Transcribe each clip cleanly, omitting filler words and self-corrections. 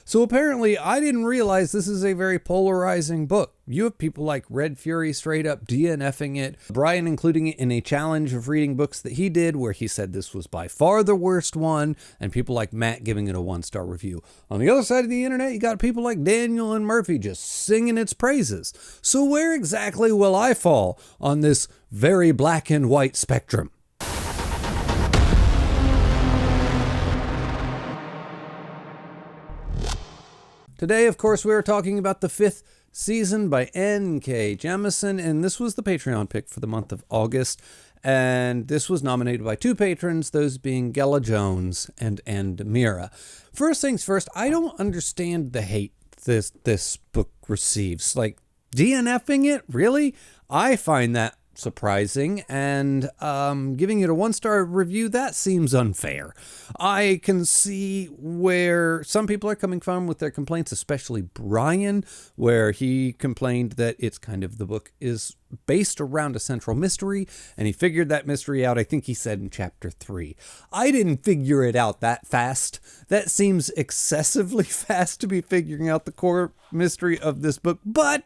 So apparently I didn't realize this is a very polarizing book. You have people like Red Fury straight up DNFing it, Brian including it in a challenge of reading books that he did where he said this was by far the worst one, and people like Matt giving it a 1-star review. On the other side of the internet, you got people like Daniel and Murphy just singing its praises. So where exactly will I fall on this very black and white spectrum? Today, of course, we are talking about the 5th season by N.K. Jemisin, and this was the Patreon pick for the month of August. And this was nominated by 2 patrons, those being Gella Jones and Mira. First things first, I don't understand the hate this book receives. Like, DNFing it? Really? I find that surprising, and giving it a 1-star review, that seems unfair. I can see where some people are coming from with their complaints, especially Brian, where he complained that it's kind of, the book is based around a central mystery, and he figured that mystery out, I think he said in chapter 3. I didn't figure it out that fast. That seems excessively fast to be figuring out the core mystery of this book, but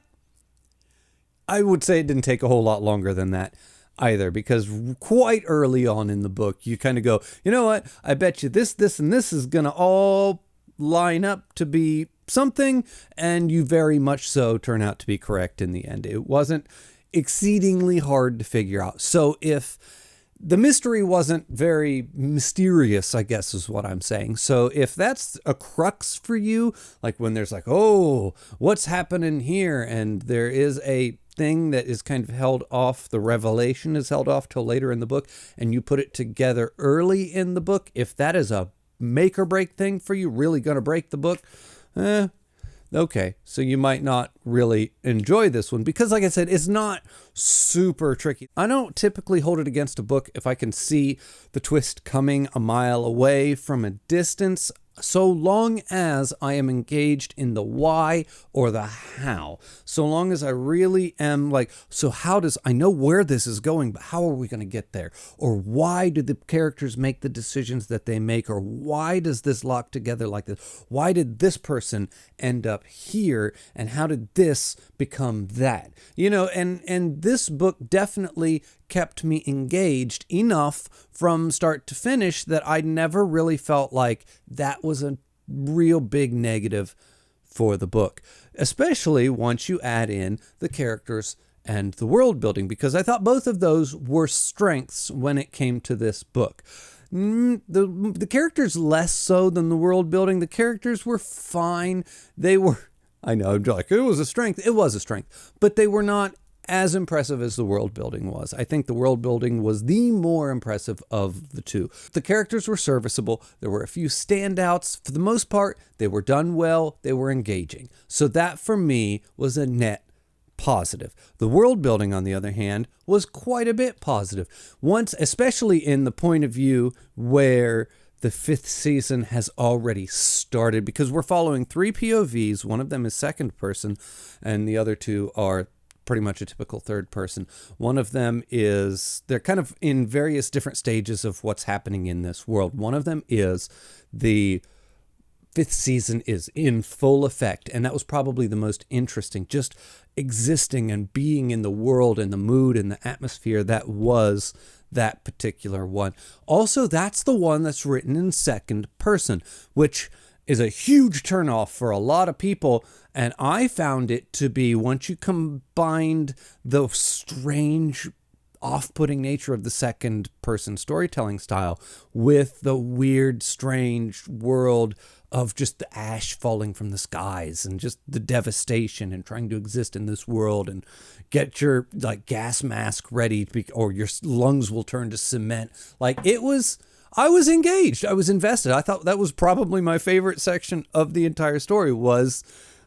I would say it didn't take a whole lot longer than that either, because quite early on in the book, you kind of go, you know what, I bet you this, and this is going to all line up to be something, and you very much so turn out to be correct in the end. It wasn't exceedingly hard to figure out. So if the mystery wasn't very mysterious, I guess is what I'm saying. So if that's a crux for you, like when there's like, oh, what's happening here? And there is a thing that is kind of held off, the revelation is held off till later in the book, and you put it together early in the book, if that is a make or break thing for you, really going to break the book, okay, so you might not really enjoy this one, because like I said, it's not super tricky. I don't typically hold it against a book if I can see the twist coming a mile away from a distance, so long as I am engaged in the why or the how. So long as I really am like, so how does, I know where this is going, but how are we going to get there? Or why do the characters make the decisions that they make? Or why does this lock together like this? Why did this person end up here? And how did this become that? You know, and this book definitely kept me engaged enough from start to finish that I never really felt like that was a real big negative for the book, especially once you add in the characters and the world building, because I thought both of those were strengths when it came to this book. The characters less so than the world building. The characters were fine. They were, I know, like, it was a strength. It was a strength, but they were not as impressive as the world building was. I think the world building was the more impressive of the two. The characters were serviceable. There were a few standouts. For the most part, they were done well. They were engaging. So that for me was a net positive. The world building, on the other hand, was quite a bit positive. Once, especially in the point of view where the 5th season has already started, because we're following 3 POVs. One of them is second person, and the other 2 are pretty much a typical third person. One of them is, they're kind of in various different stages of what's happening in this world. One of them is the 5th season is in full effect, and that was probably the most interesting, just existing and being in the world and the mood and the atmosphere that was that particular one. Also, that's the one that's written in second person, which is a huge turnoff for a lot of people. And I found it to be, once you combined the strange, off-putting nature of the second person storytelling style with the weird, strange world of just the ash falling from the skies and just the devastation and trying to exist in this world and get your like gas mask ready or your lungs will turn to cement. Like, it was, I was engaged. I was invested. I thought that was probably my favorite section of the entire story, was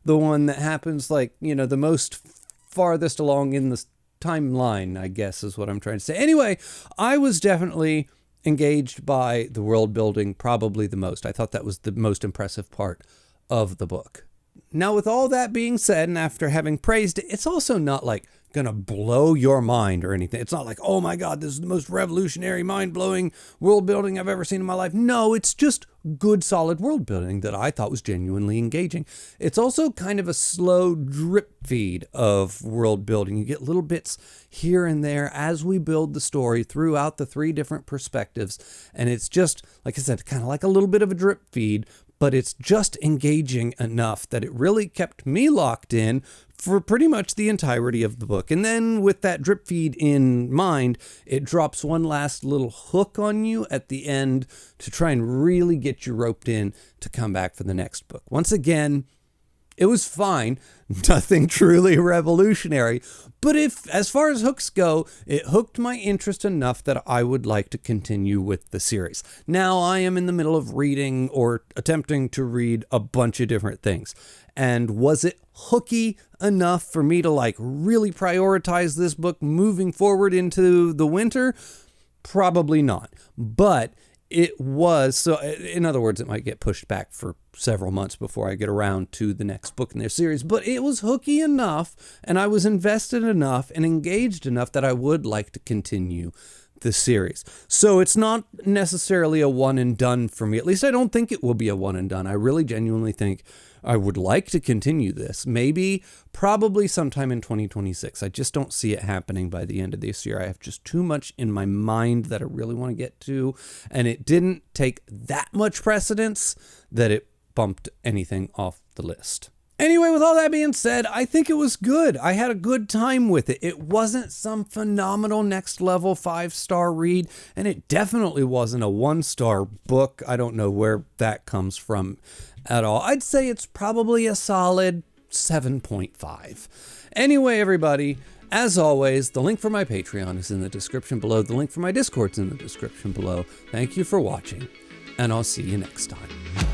the one that happens, like, you know, the most farthest along in the timeline, I guess is what I'm trying to say. Anyway, I was definitely engaged by the world building probably the most. I thought that was the most impressive part of the book. Now, with all that being said, and after having praised it, it's also not like gonna blow your mind or anything. It's not like, oh my God, this is the most revolutionary, mind-blowing world building I've ever seen in my life. No, it's just good, solid world building that I thought was genuinely engaging. It's also kind of a slow drip feed of world building. You get little bits here and there as we build the story throughout the 3 different perspectives. And it's just, like I said, kind of like a little bit of a drip feed, but it's just engaging enough that it really kept me locked in for pretty much the entirety of the book. And then with that drip feed in mind, it drops one last little hook on you at the end to try and really get you roped in to come back for the next book. Once again, it was fine, nothing truly revolutionary, but as far as hooks go, it hooked my interest enough that I would like to continue with the series. Now I am in the middle of reading or attempting to read a bunch of different things. And was it hooky enough for me to like really prioritize this book moving forward into the winter? Probably not. But it was, so in other words, it might get pushed back for several months before I get around to the next book in their series, but it was hooky enough and I was invested enough and engaged enough that I would like to continue the series. So it's not necessarily a one and done for me. At least I don't think it will be a one and done. I really genuinely think I would like to continue this. Probably sometime in 2026. I just don't see it happening by the end of this year. I have just too much in my mind that I really want to get to, and it didn't take that much precedence that it bumped anything off the list. Anyway, with all that being said, I think it was good. I had a good time with it. It wasn't some phenomenal next level 5-star read, and it definitely wasn't a 1-star book. I don't know where that comes from at all. I'd say it's probably a solid 7.5. Anyway, everybody, as always, the link for my Patreon is in the description below. The link for my Discord's in the description below. Thank you for watching, and I'll see you next time.